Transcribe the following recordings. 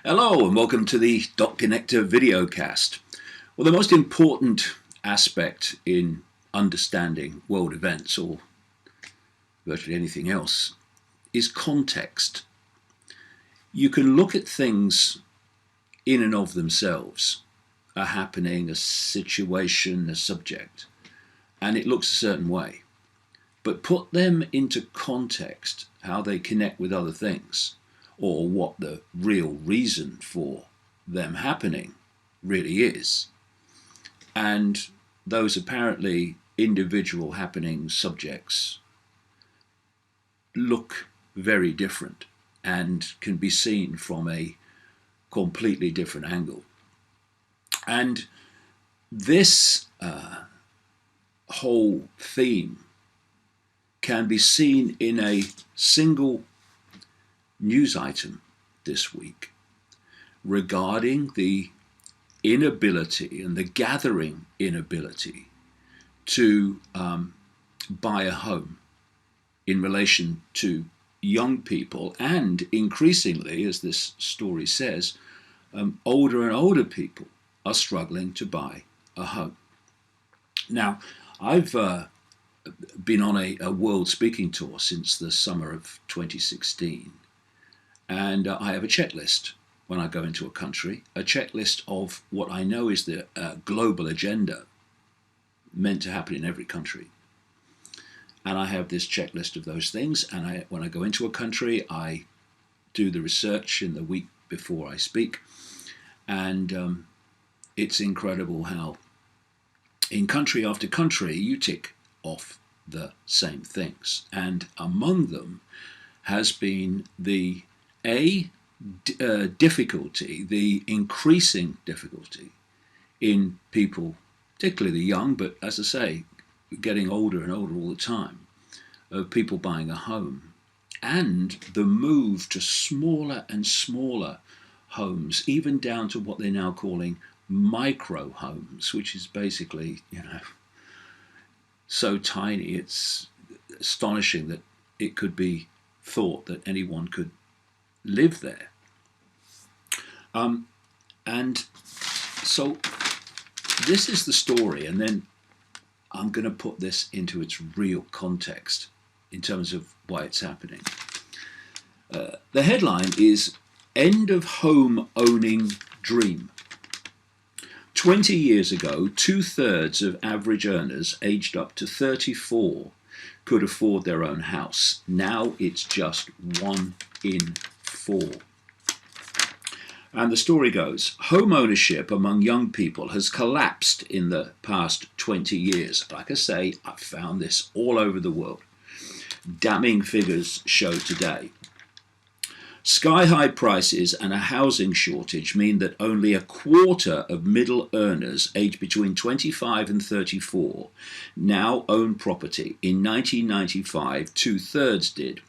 Hello and welcome to the Dot Connector videocast. Well, the most important aspect in understanding world events, or virtually anything else, is context. You can look at things in and of themselves, a happening, a situation, a subject, and it looks a certain way. But put them into context, how they connect with other things, or what the real reason for them happening really is. And those apparently individual happening subjects look very different and can be seen from a completely different angle. And this whole theme can be seen in a single news item this week regarding the inability and the gathering inability to buy a home in relation to young people, and increasingly, as this story says, older and older people are struggling to buy a home. Now, I've been on a world speaking tour since the summer of 2016. And I have a checklist when I go into a country, a checklist of what I know is the global agenda meant to happen in every country. And I have this checklist of those things. And when I go into a country, I do the research in the week before I speak. And it's incredible how in country after country, you tick off the same things. And among them has been the difficulty, the increasing difficulty in people, particularly the young, but as I say, getting older and older all the time, of people buying a home, and the move to smaller and smaller homes, even down to what they're now calling micro homes, which is basically, so tiny, it's astonishing that it could be thought that anyone could live there. And so this is the story, and then I'm going to put this into its real context in terms of why it's happening. The headline is End of Home Owning Dream. 20 years ago, 2/3 of average earners aged up to 34 could afford their own house. Now it's just 1 in 4. And the story goes, home ownership among young people has collapsed in the past 20 years. Like I say, I found this all over the world. Damning figures show today. Sky-high prices and a housing shortage mean that only a quarter of middle earners aged between 25 and 34 now own property. In 1995, 2/3 did.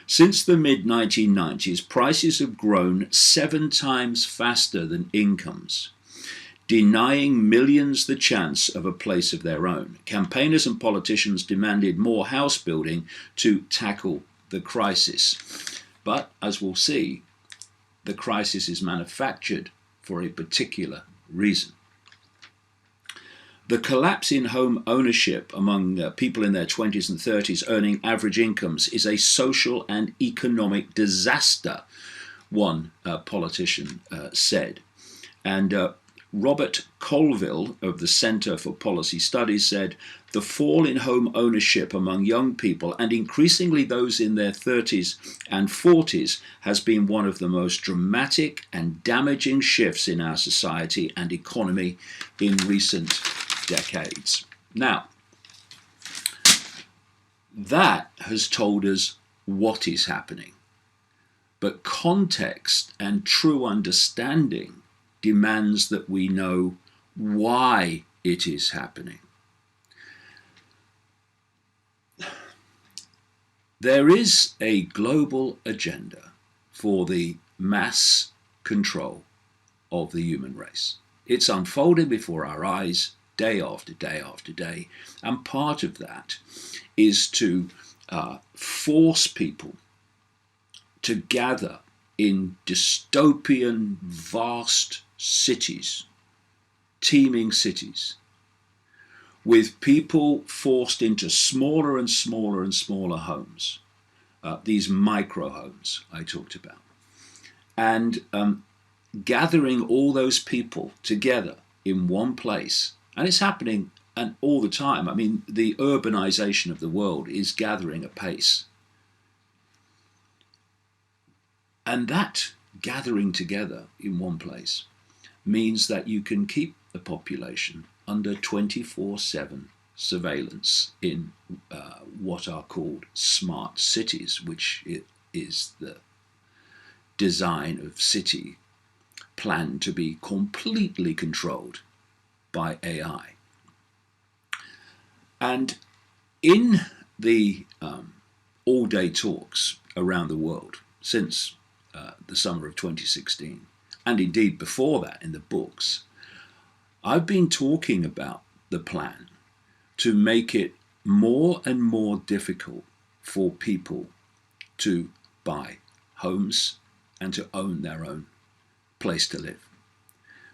Since the mid-1990s, prices have grown 7 times faster than incomes, denying millions the chance of a place of their own. Campaigners and politicians demanded more house building to tackle the crisis. But, as we'll see, the crisis is manufactured for a particular reason. The collapse in home ownership among people in their 20s and 30s earning average incomes is a social and economic disaster, one politician said. And Robert Colville of the Center for Policy Studies said, the fall in home ownership among young people, and increasingly those in their 30s and 40s, has been one of the most dramatic and damaging shifts in our society and economy in recent decades. Now, that has told us what is happening, but context and true understanding demands that we know why it is happening. There is a global agenda for the mass control of the human race. It's unfolding before our eyes day after day after day, and part of that is to force people to gather in dystopian, vast cities, teeming cities, with people forced into smaller and smaller and smaller homes, these micro homes I talked about, and gathering all those people together in one place. And it's happening and all the time. I mean, the urbanization of the world is gathering apace. And that gathering together in one place means that you can keep the population under 24/7 surveillance in what are called smart cities, which is the design of city planned to be completely controlled by AI. And in the all-day talks around the world since the summer of 2016, and indeed before that in the books, I've been talking about the plan to make it more and more difficult for people to buy homes and to own their own place to live.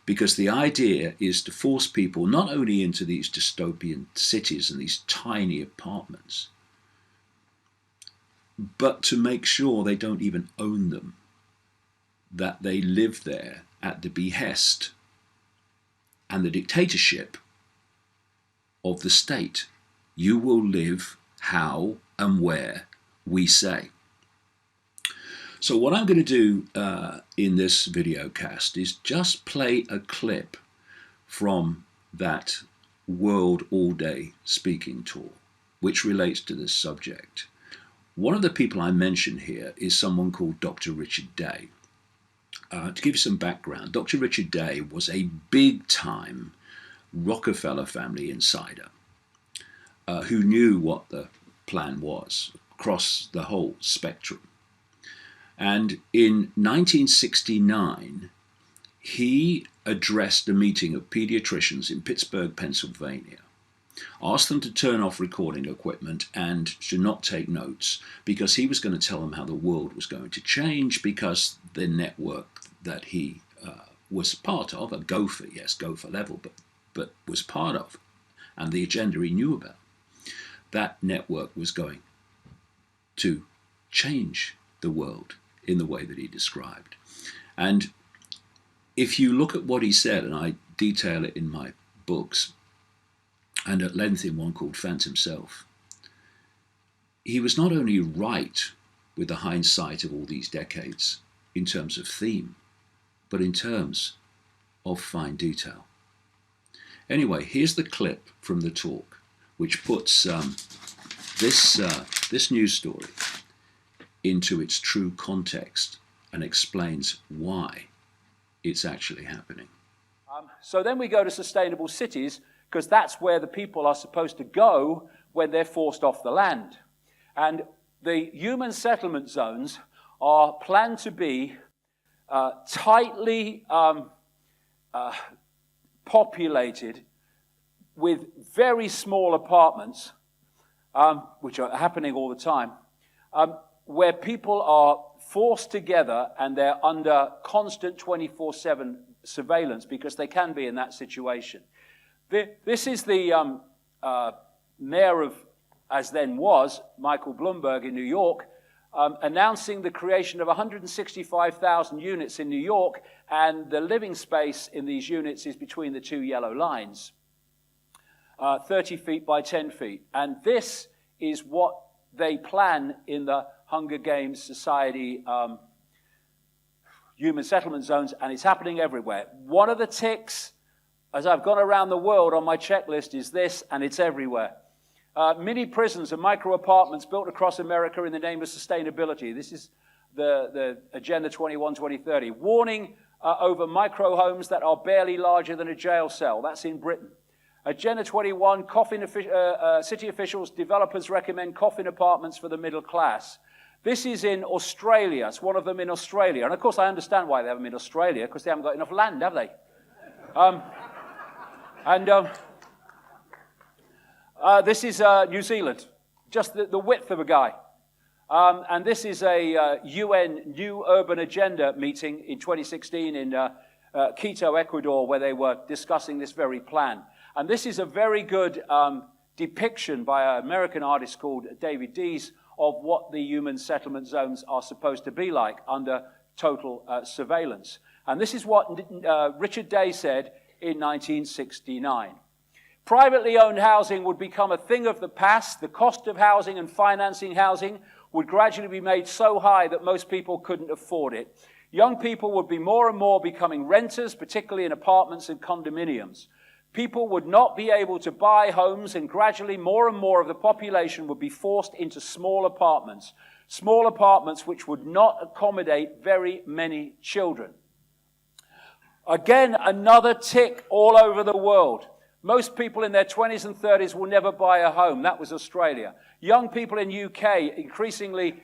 Because the idea is to force people not only into these dystopian cities and these tiny apartments, but to make sure they don't even own them, that they live there at the behest and the dictatorship of the state. You will live how and where we say. So what I'm going to do in this video cast is just play a clip from that World All-Day Speaking Tour, which relates to this subject. One of the people I mention here is someone called Dr. Richard Day. To give you some background, Dr. Richard Day was a big-time Rockefeller family insider who knew what the plan was across the whole spectrum. And in 1969, he addressed a meeting of pediatricians in Pittsburgh, Pennsylvania, asked them to turn off recording equipment and to not take notes, because he was going to tell them how the world was going to change, because the network that he was part of, a gopher, yes, gopher level, but was part of, and the agenda he knew about, that network was going to change the world in the way that he described. And if you look at what he said, and I detail it in my books, and at length in one called Phantom Self, he was not only right with the hindsight of all these decades in terms of theme, but in terms of fine detail. Anyway, here's the clip from the talk, which puts this news story into its true context and explains why it's actually happening. So then we go to sustainable cities, because that's where the people are supposed to go when they're forced off the land. And the human settlement zones are planned to be tightly populated with very small apartments, which are happening all the time, where people are forced together and they're under constant 24/7 surveillance, because they can be in that situation. This is the mayor of, as then was, Michael Bloomberg in New York, announcing the creation of 165,000 units in New York, and the living space in these units is between the two yellow lines, 30 feet by 10 feet. And this is what they plan in the Hunger Games Society human settlement zones, and it's happening everywhere. One of the ticks, as I've gone around the world on my checklist, is this, and it's everywhere. Mini prisons and micro apartments built across America in the name of sustainability. This is the Agenda 21-2030. Warning over micro homes that are barely larger than a jail cell. That's in Britain. Agenda 21, city officials, developers recommend coffin apartments for the middle class. This is in Australia. It's one of them in Australia. And of course, I understand why they have them in Australia, because they haven't got enough land, have they? This is New Zealand, just the width of a guy. And this is a UN New Urban Agenda meeting in 2016 in Quito, Ecuador, where they were discussing this very plan. And this is a very good depiction by an American artist called David Dees of what the human settlement zones are supposed to be like under total surveillance. And this is what Richard Day said in 1969. Privately owned housing would become a thing of the past. The cost of housing and financing housing would gradually be made so high that most people couldn't afford it. Young people would be more and more becoming renters, particularly in apartments and condominiums. People would not be able to buy homes, and gradually more and more of the population would be forced into small apartments which would not accommodate very many children. Again, another tick all over the world. Most people in their 20s and 30s will never buy a home. That was Australia. Young people in UK increasingly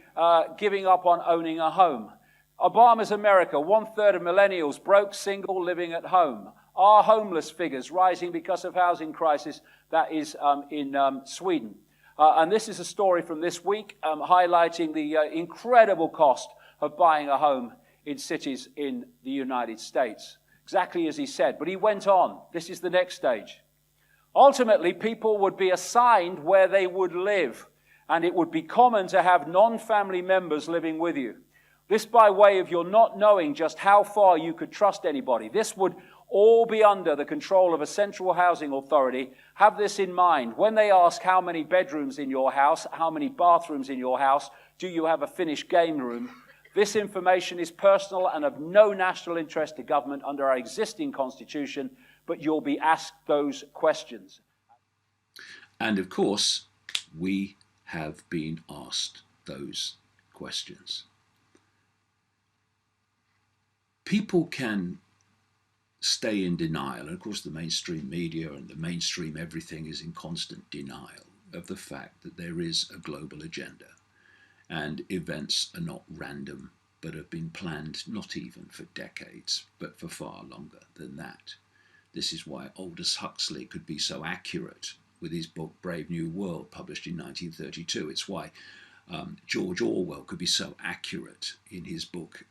giving up on owning a home. Obama's America, 1/3 of millennials broke, single, living at home. Our homeless figures rising because of housing crisis. That is in Sweden. And this is a story from this week highlighting the incredible cost of buying a home in cities in the United States. Exactly as he said. But he went on. This is the next stage. Ultimately, people would be assigned where they would live, and it would be common to have non-family members living with you. This by way of your not knowing just how far you could trust anybody. This would all be under the control of a central housing authority. Have this in mind. When they ask how many bedrooms in your house, how many bathrooms in your house, do you have a finished game room? This information is personal and of no national interest to government under our existing constitution, but you'll be asked those questions. And of course, we have been asked those questions. People can stay in denial, and of course the mainstream media and the mainstream everything is in constant denial of the fact that there is a global agenda and events are not random but have been planned not even for decades but for far longer than that. This is why Aldous Huxley could be so accurate with his book Brave New World, published in 1932. It's why George Orwell could be so accurate in his book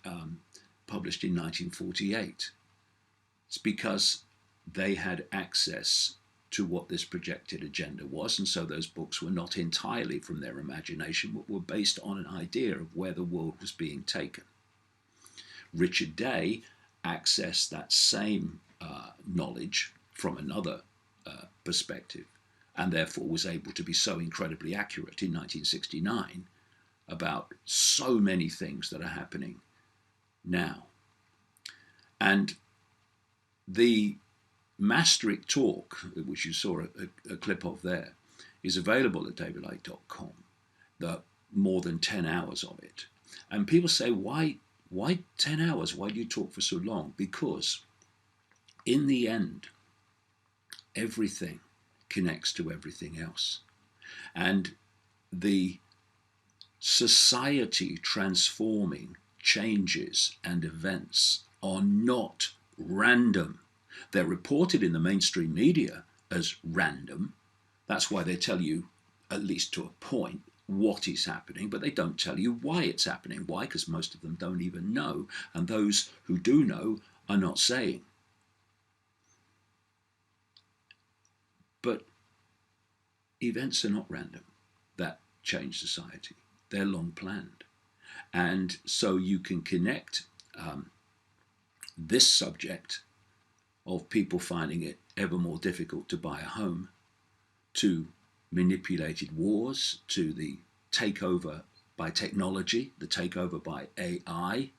published in 1948. It's because they had access to what this projected agenda was, and so those books were not entirely from their imagination, but were based on an idea of where the world was being taken. Richard Day accessed that same knowledge from another perspective, and therefore was able to be so incredibly accurate in 1969 about so many things that are happening now. And the Maastricht talk, which you saw a clip of there, is available at davidicke.com, the more than 10 hours of it. And people say, why 10 hours? Why do you talk for so long? Because in the end, everything connects to everything else. And the society transforming changes and events are not random. They're reported in the mainstream media as random. That's why they tell you, at least to a point, what is happening, but they don't tell you why it's happening. Why? Because most of them don't even know, and those who do know are not saying. But events are not random that change society. They're long planned. And so you can connect this subject of people finding it ever more difficult to buy a home to manipulated wars, to the takeover by technology, the takeover by AI,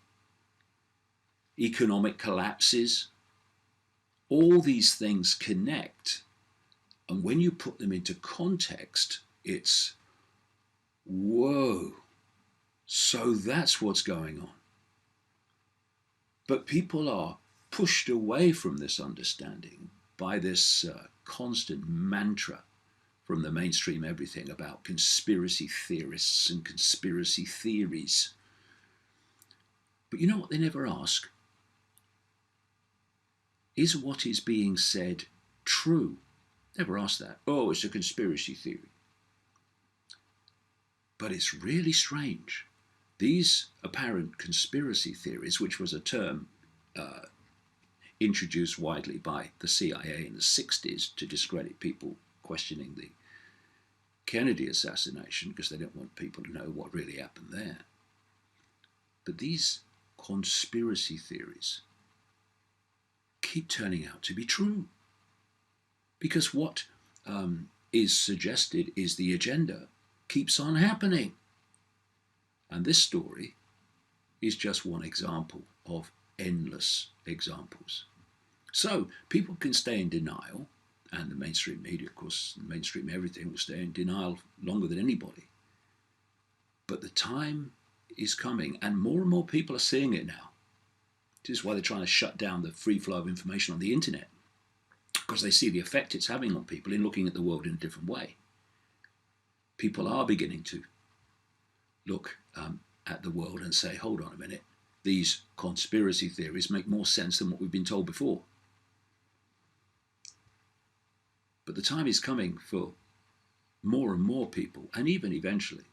economic collapses. All these things connect. And when you put them into context, it's, whoa, so that's what's going on. But people are pushed away from this understanding by this constant mantra from the mainstream everything about conspiracy theorists and conspiracy theories. But you know what they never ask? Is what is being said true? Never ask that. Oh, it's a conspiracy theory. But it's really strange. These apparent conspiracy theories, which was a term introduced widely by the CIA in the 60s to discredit people questioning the Kennedy assassination because they didn't want people to know what really happened there. But these conspiracy theories keep turning out to be true. Because what is suggested is the agenda keeps on happening. And this story is just one example of endless examples. So people can stay in denial, and the mainstream media, of course, the mainstream everything will stay in denial longer than anybody. But the time is coming, and more people are seeing it now. This is why they're trying to shut down the free flow of information on the internet, because they see the effect it's having on people in looking at the world in a different way. People are beginning to look at the world and say, hold on a minute, these conspiracy theories make more sense than what we've been told before. But the time is coming for more and more people, and even eventually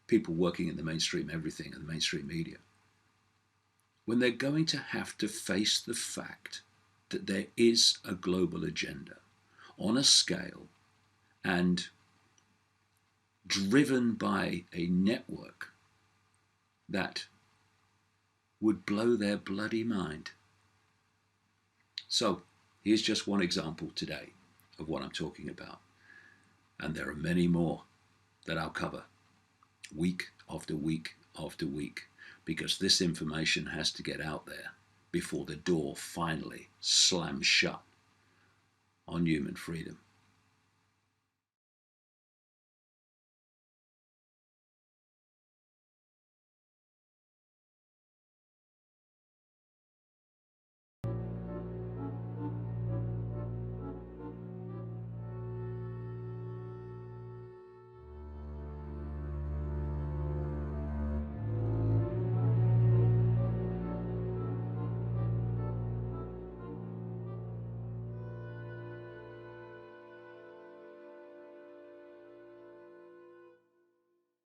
people working in the mainstream everything and the mainstream media, when they're going to have to face the fact that there is a global agenda on a scale and driven by a network that would blow their bloody mind. So here's just one example today of what I'm talking about. And there are many more that I'll cover week after week after week, because this information has to get out there before the door finally slams shut on human freedom.